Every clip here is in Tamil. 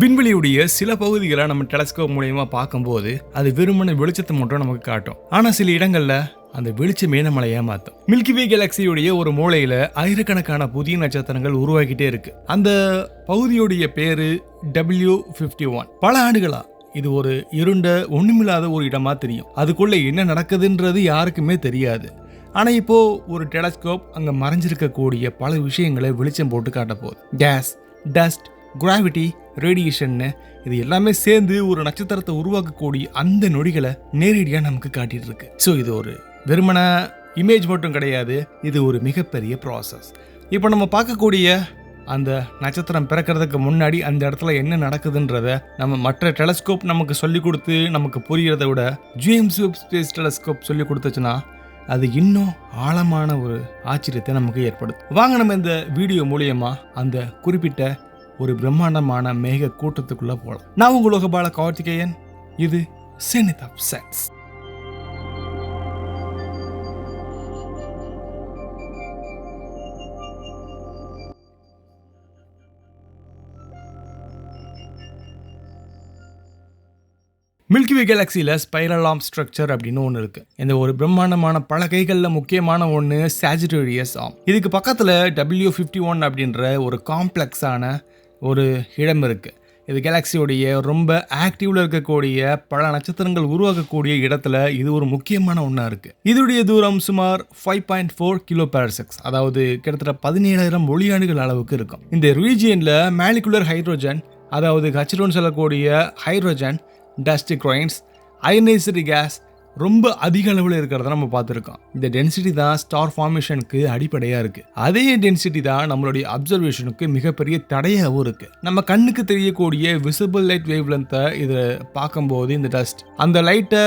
விண்வெளியுடைய சில பகுதிகளை நம்ம டெலஸ்கோப் மூலமா பார்க்கும்போது அது வெறுமன வெளிச்சத்தை மட்டும் நமக்கு காட்டும். ஆனா சில இடங்கள்ல அந்த வெளிச்சமே நம்மளை ஏமாத்தும். மில்கிவே கேலக்சியுடைய ஒரு மூலையில ஆயிரக்கணக்கான புதிய நட்சத்திரங்கள் உருவாகிட்டே இருக்கு. அந்த பகுதியுடைய பேரு W51. பல ஆண்டுகளா இது ஒரு இருண்ட ஒண்ணுமில்லாத ஒரு இடமா தெரியும். அதுக்குள்ள என்ன நடக்குதுன்றது யாருக்குமே தெரியாது. ஆனா இப்போ ஒரு டெலஸ்கோப் அங்க மறைஞ்சிருக்கக்கூடிய பல விஷயங்களை வெளிச்சம் போட்டு காட்ட போகுது. கேஸ், டஸ்ட், கிராவிட்டி, ரேடியேஷன் இது எல்லாமே சேர்ந்து ஒரு நட்சத்திரத்தை உருவாக்கக்கூடிய அந்த நொடிகளை நேரடியா நமக்கு காட்டிட்டு இருக்கு. ஸோ இது ஒரு வெறுமன இமேஜ் மட்டும் கிடையாது, இது ஒரு மிகப்பெரிய ப்ராசஸ். இப்போ நம்ம பார்க்கக்கூடிய அந்த நட்சத்திரம் பிறக்கிறதுக்கு முன்னாடி அந்த இடத்துல என்ன நடக்குதுன்றத நம்ம மற்ற டெலஸ்கோப் நமக்கு சொல்லி கொடுத்து நமக்கு புரியறத விட ஜேம்ஸ் வெப் ஸ்பேஸ் டெலஸ்கோப் சொல்லி கொடுத்துச்சுன்னா அது இன்னும் ஆழமான ஒரு ஆச்சரியத்தை நமக்கு ஏற்படுத்தும். வாங்க நம்ம இந்த வீடியோ மூலியமா அந்த குறிப்பிட்ட ஒரு பிரம்மாண்டமான மேக கூட்டத்துக்குள்ள போகலாம். நான் உங்கள் பால கார்த்திகேயன். இது செனித் ஆஃப் சயின்ஸ். மில்கிவே கேலக்சியில் ஸ்பைரல் ஆர்ம் ஸ்ட்ரக்சர் அப்படின்னு ஒன்று இருக்கு. இந்த ஒரு பிரம்மாண்டமான பல கைகளில் முக்கியமான ஒன்று சாஜிட்டேரியஸ் ஆர்ம். இதுக்கு பக்கத்தில் W51 அப்படின்ற ஒரு காம்ப்ளெக்ஸான ஒரு இடம் இருக்கு. இது கேலக்சியோடைய ரொம்ப ஆக்டிவ்ல இருக்கக்கூடிய பல நட்சத்திரங்கள் உருவாக்கக்கூடிய இடத்துல இது ஒரு முக்கியமான ஒன்றா இருக்கு. இதோடைய தூரம் சுமார் 5.4 கிலோபாரசெக்ஸ், அதாவது கிட்டத்தட்ட 17,000 ஒளியாண்டுகள் அளவுக்கு இருக்கும். இந்த ரீஜியன்ல மாலிகுலர் ஹைட்ரோஜன், அதாவது H2 சொல்லக்கூடிய hydrogen, dust grains, ionised gas ரொம்ப அதிக அளவில் இருக்கிறத நம்ம பார்த்துருக்கோம். இந்த டென்சிட்டி தான் ஸ்டார் ஃபார்மேஷனுக்கு அடிப்படையாக இருக்கு. அதே டென்சிட்டி தான் நம்மளுடைய அப்சர்வேஷனுக்கு மிகப்பெரிய தடையாகவும் இருக்கு. நம்ம கண்ணுக்கு தெரியக்கூடிய விசிபிள் லைட் வேவ் லென்த்தை இதை பார்க்கும்போது இந்த டஸ்ட் அந்த லைட்டை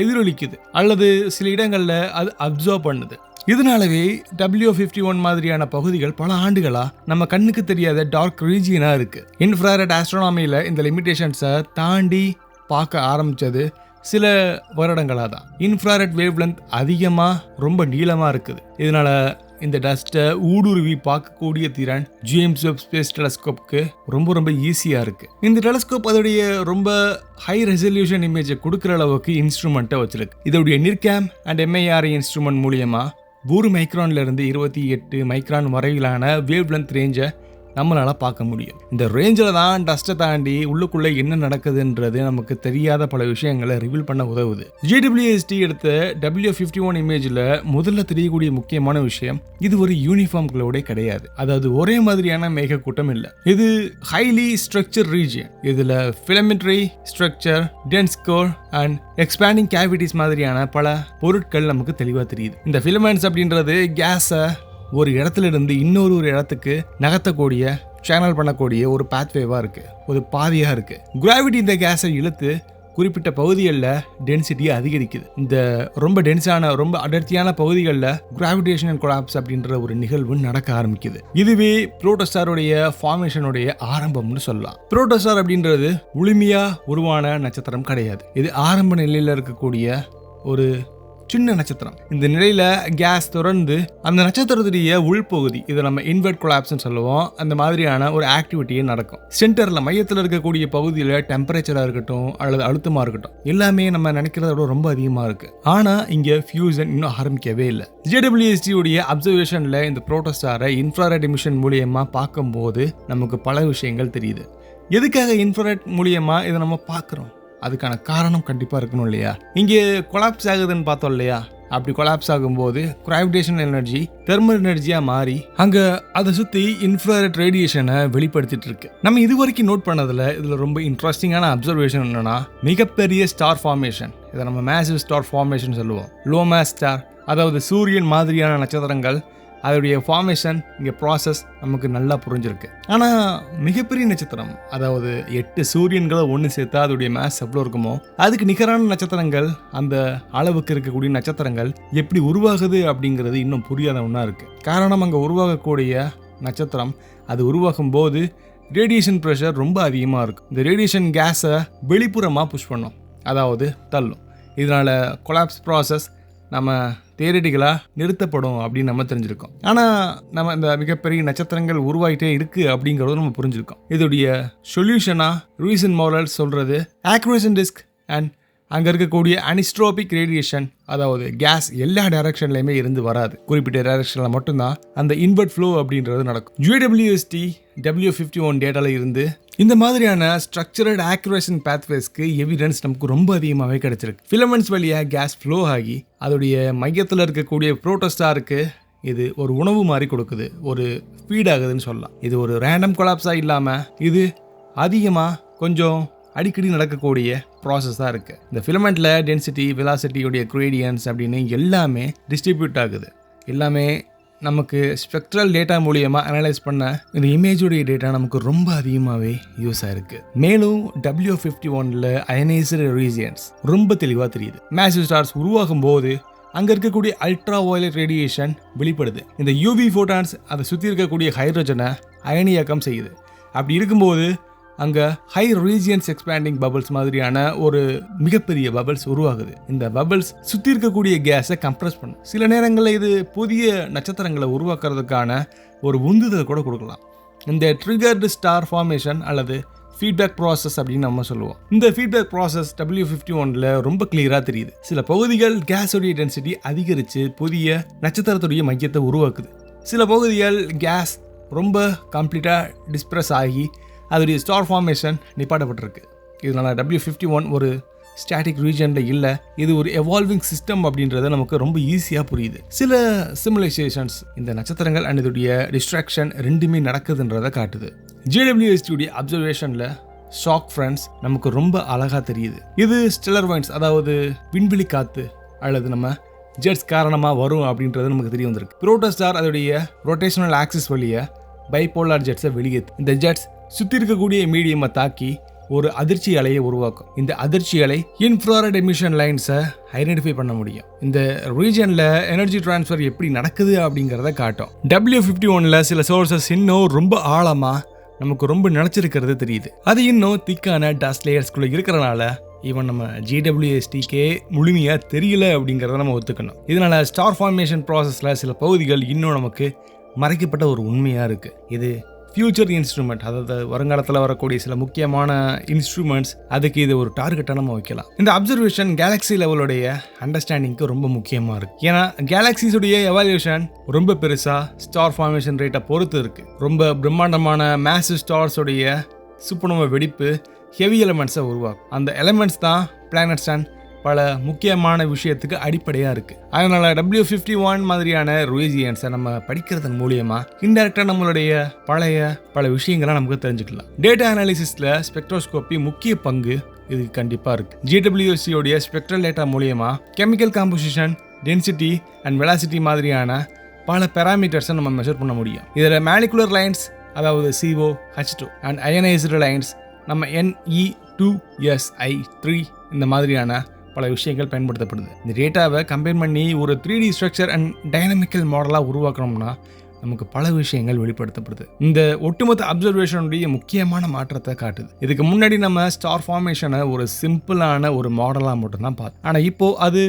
எதிரொலிக்குது அல்லது சில இடங்களில் அது அப்சர்வ் பண்ணுது. இதனாலவே W51 மாதிரியான பகுதிகள் பல ஆண்டுகளா நம்ம கண்ணுக்கு தெரியாத டார்க் ரீஜியனா இருக்கு. இன்ஃப்ராரெட் ஆஸ்ட்ரோனாமியில இந்த லிமிடேஷன்ஸை தாண்டி பார்க்க ஆரம்பிச்சது சில வருடங்களாக தான். இன்ஃப்ராரெட் வேவ் லென்த் அதிகமாக ரொம்ப நீளமாக இருக்குது. இதனால இந்த டஸ்ட்டை ஊடுருவி பார்க்கக்கூடிய திறன் ஜேம்ஸ் வெப் ஸ்பேஸ் டெலஸ்கோப்க்கு ரொம்ப ஈஸியாக இருக்குது. இந்த டெலஸ்கோப் அதோடைய ரொம்ப ஹை ரெசல்யூஷன் இமேஜை கொடுக்குற அளவுக்கு இன்ஸ்ட்ருமெண்ட்டை வச்சிருக்கு. இதோடைய நிர்கேம் அண்ட் MIRI இன்ஸ்ட்ருமெண்ட் மூலியமாக 1 மைக்ரான்லேருந்து 28 மைக்ரான் வரையிலான வேவ் லென்த் ரேஞ்சை நம்மளால பார்க்க முடியும். இந்த ரேஞ்சில் தான் டஸ்ட்டை தாண்டி உள்ளுக்குள்ளே என்ன நடக்குதுன்றது நமக்கு தெரியாத பல விஷயங்களை ரிவீல் பண்ண உதவுது. JWST எடுத்த W51 இமேஜில் முதல்ல தெரியக்கூடிய முக்கியமான விஷயம், இது ஒரு யூனிஃபார்ம் க்ளவுடே கிடையாது. அதாவது ஒரே மாதிரியான மேகக்கூட்டம் இல்லை. இது ஹைலி ஸ்ட்ரக்சர் ரீஜியன். இதில் filamentary structure, dense core and expanding cavities மாதிரியான பல பொருட்கள் நமக்கு தெளிவாக தெரியுது. இந்த ஃபிலமெண்ட்ஸ் அப்படின்றது கேஸை ஒரு இடத்துல இருந்து இன்னொரு இடத்துக்கு நகர்த்தக்கூடிய, சேனல் பண்ணக்கூடிய ஒரு பாத்வேவா இருக்கு, ஒரு பாதையா இருக்கு. கிராவிட்டி இந்த கேஸை இழுத்து குறிப்பிட்ட பகுதிகளில் டென்சிட்டியை அதிகரிக்குது. இந்த ரொம்ப டென்ஸான ரொம்ப அடர்த்தியான பகுதிகளில் கிராவிடேஷனல் கொலாப்ஸ் அப்படின்ற ஒரு நிகழ்வு நடக்க ஆரம்பிக்குது. இதுவே புரோட்டோஸ்டாருடைய ஃபார்மேஷனுடைய ஆரம்பம்னு சொல்லலாம். புரோட்டோஸ்டார் அப்படின்றது முழுமையா உருவான நட்சத்திரம் கிடையாது. இது ஆரம்ப நிலையில இருக்கக்கூடிய ஒரு சின்ன நட்சத்திரம். இந்த நிலையில கேஸ் தொடர்ந்து அந்த நட்சத்திரத்துடைய உள்பகுதி, இதை நம்ம இன்வெர்ட் கொலாப்ஸ்னு சொல்லுவோம், அந்த மாதிரியான ஒரு ஆக்டிவிட்டியே நடக்கும். சென்டர்ல மையத்தில் இருக்கக்கூடிய பகுதியில் டெம்பரேச்சரா இருக்கட்டும் அல்லது அழுத்தமா இருக்கட்டும் எல்லாமே நம்ம நினைக்கிறத விட ரொம்ப அதிகமா இருக்கு. ஆனா இங்க ஃபியூசன் இன்னும் ஆரம்பிக்கவே இல்லை. JWST உடைய அப்சர்வேஷன்ல இந்த புரோட்டோஸ்டாரை இன்ஃப்ராரெட் எமிஷன் மூலியமா பார்க்கும்போது நமக்கு பல விஷயங்கள் தெரியுது. எதுக்காக இன்ஃப்ராரெட் மூலியமா இதை நம்ம பார்க்குறோம்? அதுக்கான காரணம் கண்டிப்பாக இருக்கணும் இல்லையா? இங்கே கொலாப்ஸ் ஆகுதுன்னு பார்த்தோம் இல்லையா? அப்படி கொலாப்ஸ் ஆகும்போது கிராவிடேஷனல் எனர்ஜி தெர்மல் எனர்ஜியாக மாறி அங்கே அதை சுற்றி இன்ஃப்ராரெட் ரேடியேஷனை வெளிப்படுத்திட்டு இருக்கு. நம்ம இது வரைக்கும் நோட் பண்ணதில் இதில் ரொம்ப இன்ட்ரெஸ்டிங்கான அப்சர்வேஷன் என்னன்னா, மிகப்பெரிய ஸ்டார் ஃபார்மேஷன், இதை நம்ம மேசிவ் ஸ்டார் ஃபார்மேஷன் சொல்லுவோம். லோ மாஸ் ஸ்டார், அதாவது சூரியன் மாதிரியான நட்சத்திரங்கள், அதோடைய ஃபார்மேஷன் இங்கே ப்ராசஸ் நமக்கு நல்லா புரிஞ்சிருக்கு. ஆனால் மிகப்பெரிய நட்சத்திரம், அதாவது 8 சூரியன்களை ஒன்று சேர்த்தா அதோடைய மேஸ் எவ்வளோ இருக்குமோ அதுக்கு நிகரான நட்சத்திரங்கள், அந்த அளவுக்கு இருக்கக்கூடிய நட்சத்திரங்கள் எப்படி உருவாகுது அப்படிங்கிறது இன்னும் புரியாத ஒன்றா இருக்குது. காரணம், அங்கே உருவாகக்கூடிய நட்சத்திரம் அது உருவாகும் போது ரேடியேஷன் ப்ரெஷர் ரொம்ப அதிகமாக இருக்கும். இந்த ரேடியேஷன் கேஸை வெளிப்புறமாக புஷ் பண்ணும், அதாவது தள்ளும். இதனால் கொலாப்ஸ் ப்ராசஸ் நம்ம தியரிட்டிக்கலா நிறுத்தப்படும் அப்படின்னு நம்ம தெரிஞ்சிருக்கோம். ஆனா நம்ம இந்த மிகப்பெரிய நட்சத்திரங்கள் உருவாயிட்டே இருக்கு அப்படிங்கறத நம்ம புரிஞ்சிருக்கோம். இதோடைய சொல்யூஷனா ரீசன் மாடல் சொல்றது ஆக்யூரேஷன் டிஸ்க் அண்ட் அங்கே இருக்கக்கூடிய அனிஸ்ட்ரோபிக் ரேடியேஷன், அதாவது கேஸ் எல்லா டைரக்ஷன்லையுமே இருந்து வராது, குறிப்பிட்ட டைரக்ஷனில் மட்டும்தான் அந்த இன்வெர்ட் ஃப்ளோ அப்படின்றது நடக்கும். JWST W51 டேட்டால இருந்து இந்த மாதிரியான ஸ்ட்ரக்சரட் ஆக்யூரேஷன் பேத்வேஸ்க்கு எவிடன்ஸ் நமக்கு ரொம்ப அதிகமாகவே கிடைச்சிருக்கு. ஃபிலமெண்ட்ஸ் வழியாக கேஸ் ஃப்ளோ ஆகி அதோடைய மையத்தில் இருக்கக்கூடிய புரோட்டோஸ்டாருக்கு இது ஒரு உணவு மாதிரி கொடுக்குது, ஒரு ஃபீட் ஆகுதுன்னு சொல்லலாம். இது ஒரு ரேண்டம் கொலாப்ஸாக இல்லாமல் இது அதிகமாக கொஞ்சம் அடிக்கடி நடக்கக்கூடிய ப்ராசஸாக இருக்குது. இந்த ஃபிலமெண்ட்டில் டென்சிட்டி, வெலாசிட்டியோடைய கிரேடியன்ஸ் அப்படின்னு எல்லாமே டிஸ்ட்ரிபியூட் ஆகுது. எல்லாமே நமக்கு ஸ்பெக்ட்ரல் டேட்டா மூலியமாக அனலைஸ் பண்ண இந்த இமேஜோடைய டேட்டா நமக்கு ரொம்ப அதிகமாகவே யூஸ் ஆயிருக்கு. மேலும் W51 அயனைஸ்டு ரீஜியன்ஸ் ரொம்ப தெளிவாக தெரியுது. மேசிவ் ஸ்டார்ஸ் உருவாகும் போது அங்கே இருக்கக்கூடிய அல்ட்ரா வயலட் ரேடியேஷன் வெளிப்படுது. இந்த UV ஃபோட்டான்ஸ் அதை சுற்றி இருக்கக்கூடிய ஹைட்ரஜனை அயனியாக்கம் செய்யுது. அப்படி இருக்கும்போது அங்கே ஹை ரீஜியன்ஸ் எக்ஸ்பேண்டிங் பபிள்ஸ் மாதிரியான ஒரு மிகப்பெரிய பபிள்ஸ் உருவாகுது. இந்த பபிள்ஸ் சுற்றி இருக்கக்கூடிய கேஸை கம்ப்ரஸ் பண்ணும். சில நேரங்களில் இது புதிய நட்சத்திரங்களை உருவாக்குறதுக்கான ஒரு உந்துதலை கூட கொடுக்கலாம். இந்த ட்ரிகர்டு ஸ்டார் ஃபார்மேஷன் அல்லது ஃபீட்பேக் ப்ராசஸ் அப்படின்னு நம்ம சொல்லுவோம். இந்த ஃபீட்பேக் ப்ராசஸ் W51 ரொம்ப கிளியராக தெரியுது. சில பகுதிகள் கேஸோடைய டென்சிட்டி அதிகரித்து புதிய நட்சத்திரத்துடைய மையத்தை உருவாக்குது. சில பகுதிகள் கேஸ் ரொம்ப கம்ப்ளீட்டாக டிஸ்ப்ரெஸ் ஆகி அதோடைய ஸ்டார் ஃபார்மேஷன் நிப்பாட்டப்பட்டிருக்கு. இதனால் W51 ஒரு ஸ்டாட்டிக் ரீஜனில் இல்லை, இது ஒரு எவால்விங் சிஸ்டம் அப்படின்றத நமக்கு ரொம்ப ஈஸியாக புரியுது. சில சிமுலேஷன்ஸ் இந்த நட்சத்திரங்கள் அண்ட் இதோடைய டிஸ்ட்ராக்ஷன் ரெண்டுமே நடக்குதுன்றதை காட்டுது. JWST அப்சர்வேஷனில் ஷாக் ஃப்ரண்ட்ஸ் நமக்கு ரொம்ப அழகாக தெரியுது. இது ஸ்டெல்லர் வைன்ஸ், அதாவது விண்வெளி காற்று அல்லது நம்ம ஜெட்ஸ் காரணமாக வரும் அப்படின்றது நமக்கு தெரிய வந்திருக்கு. புரோட்டோஸ்டார் அதோடைய ரொட்டேஷனல் ஆக்சிஸ் வழியாக பைபோலார் ஜெட்ஸை வெளியேற்று. இந்த ஜெட்ஸ் சுற்றி இருக்கக்கூடிய மீடியமை தாக்கி ஒரு அதிர்ச்சி அலையை உருவாக்கும். இந்த அதிர்ச்சி அலை இன்ஃப்ராரெட் எமிஷன் லைன்ஸை ஐடென்டிஃபை பண்ண முடியும். இந்த ரீஜனில் எனர்ஜி டிரான்ஸ்ஃபர் எப்படி நடக்குது அப்படிங்கிறத காட்டும். W51 சில சோர்சஸ் இன்னும் ரொம்ப ஆழமாக நமக்கு ரொம்ப நினச்சிருக்கிறது தெரியுது. அது இன்னும் திக்கான டஸ்ட் லேயர்ஸ்குள்ளே இருக்கிறனால ஈவன் நம்ம JWSTக்கே முழுமையாக தெரியல அப்படிங்கிறத நம்ம ஒத்துக்கணும். இதனால் ஸ்டார் ஃபார்மேஷன் ப்ராசஸில் சில பகுதிகள் இன்னும் நமக்கு மறைக்கப்பட்ட ஒரு உண்மையாக இருக்குது. இது ஃபியூச்சர் இன்ஸ்ட்ருமெண்ட், அதாவது வருங்காலத்தில் வரக்கூடிய சில முக்கியமான இன்ஸ்ட்ருமெண்ட்ஸ், அதுக்கு இது ஒரு டார்கெட்டாக நம்ம வைக்கலாம். இந்த அப்சர்வேஷன் கேலக்ஸி லெவலுடைய அண்டர்ஸ்டாண்டிங்க்கு ரொம்ப முக்கியமாக இருக்குது. ஏன்னா கேலக்ஸிஸுடைய எவால்யூஷன் ரொம்ப பெருசாக ஸ்டார் ஃபார்மேஷன் ரேட்டை பொறுத்து இருக்குது. ரொம்ப பிரம்மாண்டமான மேசிவ் ஸ்டார்ஸுடைய சூப்பர்னோவா வெடிப்பு ஹெவி எலிமெண்ட்ஸை உருவாக்கும். அந்த எலிமெண்ட்ஸ் தான் பிளானட்ஸ் அண்ட் பல முக்கியமான விஷயத்துக்கு அடிப்படையாக இருக்குது. அதனால் W51 மாதிரியான ரீஜியன்ஸை நம்ம படிக்கிறதன் மூலியமாக இன்டெரக்டாக நம்மளுடைய பல விஷயங்களை நமக்கு தெரிஞ்சுக்கலாம். டேட்டா அனாலிசிஸில் ஸ்பெக்ட்ரோஸ்கோப்பி முக்கிய பங்கு இதுக்கு கண்டிப்பாக இருக்குது. JWST ஸ்பெக்ட்ரல் டேட்டா மூலியமாக chemical composition, density and velocity மாதிரியான பல பேராமீட்டர்ஸை நம்ம மெஷர் பண்ண முடியும். இதில் மாலிகுலர் லைன்ஸ், அதாவது CO, H2 and ionised lines நம்ம Ne2Si3 இந்த மாதிரியான பல விஷயங்கள் பயன்படுத்தப்படுது. இந்த டேட்டாவை கம்பைன் பண்ணி ஒரு 3D ஸ்ட்ரக்சர் அண்ட் டைனமிக்கல் மாடலாக உருவாக்கணும்னா நமக்கு பல விஷயங்கள் வெளிப்படுத்தப்படுது. இந்த ஒட்டுமொத்த அப்சர்வேஷனுடைய முக்கியமான மாற்றத்தை காட்டுது. இதுக்கு முன்னாடி நம்ம ஸ்டார் ஃபார்மேஷனை ஒரு சிம்பிளான ஒரு மாடலாக மட்டும்தான் பார்த்தோம். ஆனால் இப்போது அது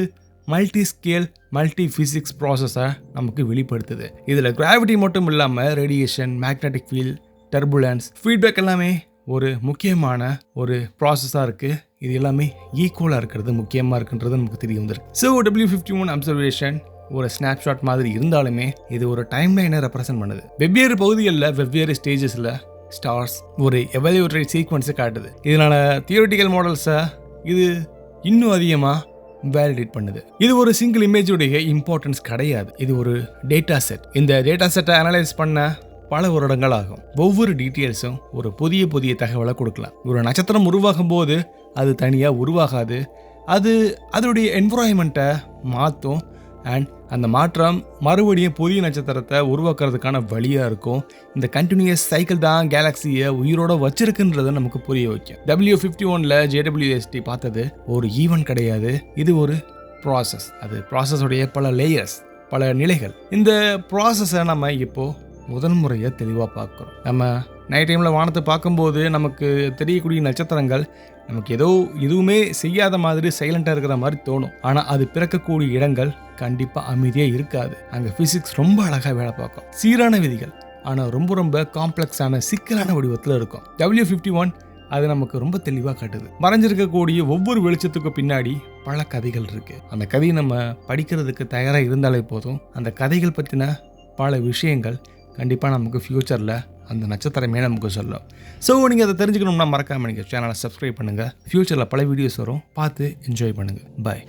மல்டி ஸ்கேல், மல்டி ஃபிசிக்ஸ் ப்ராசஸை நமக்கு வெளிப்படுத்துது. இதில் கிராவிட்டி மட்டும் இல்லாமல் radiation, magnetic field, turbulence, feedback எல்லாமே ஒரு முக்கியமான ஒரு ப்ராசஸாக இருக்குது. இது எல்லாமே ஈக்குவலாக இருக்கிறது முக்கியமாக இருக்குன்றது நமக்கு தெரிய வந்திருக்கு. ஸோ W51 அப்சர்வேஷன் ஒரு ஸ்னாப்ஷாட் மாதிரி இருந்தாலுமே இது ஒரு டைம் லைனை ரெப்ரசென்ட் பண்ணுது. வெவ்வேறு பகுதிகளில் வெவ்வேறு ஸ்டேஜஸில் ஸ்டார்ஸ் ஒரு எவல்யூட்டரி சீக்வன்ஸை காட்டுது. இதனால் தியரிட்டிக்கல் மாடல்ஸை இது இன்னும் அதிகமாக வேலிடேட் பண்ணுது. இது ஒரு சிங்கிள் இமேஜுடைய இம்பார்ட்டன்ஸ் கிடையாது, இது ஒரு டேட்டா செட். இந்த டேட்டா செட்டை அனலைஸ் பண்ண பல வருடங்கள் ஆகும். ஒவ்வொரு டீட்டெயில்ஸும் ஒரு புதிய தகவலை கொடுக்கலாம். ஒரு நட்சத்திரம் உருவாகும் போது அது தனியாக உருவாகாது, அது அதோடைய என்விரான்மெண்ட்டை மாற்றும் அண்ட் அந்த மாற்றம் மறுபடியும் புதிய நட்சத்திரத்தை உருவாக்குறதுக்கான வழியாக இருக்கும். இந்த கண்டினியூஸ் சைக்கிள் தான் கேலக்ஸியை உயிரோட வச்சிருக்குன்றதை நமக்கு புரிய வைக்கும். W51 JWST பார்த்தது ஒரு ஈவென்ட் கிடையாது, இது ஒரு ப்ராசஸ். அது ப்ராசஸோடைய பல லேயர்ஸ், பல நிலைகள். இந்த ப்ராசஸை நம்ம இப்போது முதல் முறையாக தெளிவாக பார்க்குறோம். நம்ம நைட் டைமில் வானத்தை பார்க்கும்போது நமக்கு தெரியக்கூடிய நட்சத்திரங்கள் நமக்கு எதுவுமே செய்யாத மாதிரி சைலண்டாக இருக்கிற மாதிரி தோணும். ஆனால் அது பிறக்கக்கூடிய இடங்கள் கண்டிப்பாக அமைதியாக இருக்காது. அங்கே ஃபிசிக்ஸ் ரொம்ப அழகாக வேலை பார்க்கும். சீரான விதிகள் ஆனால் ரொம்ப ரொம்ப காம்ப்ளெக்ஸான சிக்கலான வடிவத்தில் இருக்கும். W51 அது நமக்கு ரொம்ப தெளிவாக காட்டுது. மறைஞ்சிருக்கக்கூடிய ஒவ்வொரு வெளிச்சத்துக்கும் பின்னாடி பல கதைகள் இருக்குது. அந்த கதையை நம்ம படிக்கிறதுக்கு தயாராக இருந்தாலே போதும். அந்த கதைகள் பற்றின பல விஷயங்கள் கண்டிப்பாக நமக்கு ஃப்யூச்சரில் அந்த நட்சத்திரமே நமக்கு சொல்லும். ஸோ நீங்கள் அதை தெரிஞ்சுக்கணும்னா மறக்காமல் நீங்கள் சேனலை சப்ஸ்கிரைப் பண்ணுங்கள். ஃப்யூச்சரில் பல வீடியோஸ் வரும், பார்த்து என்ஜாய் பண்ணுங்கள். பாய்.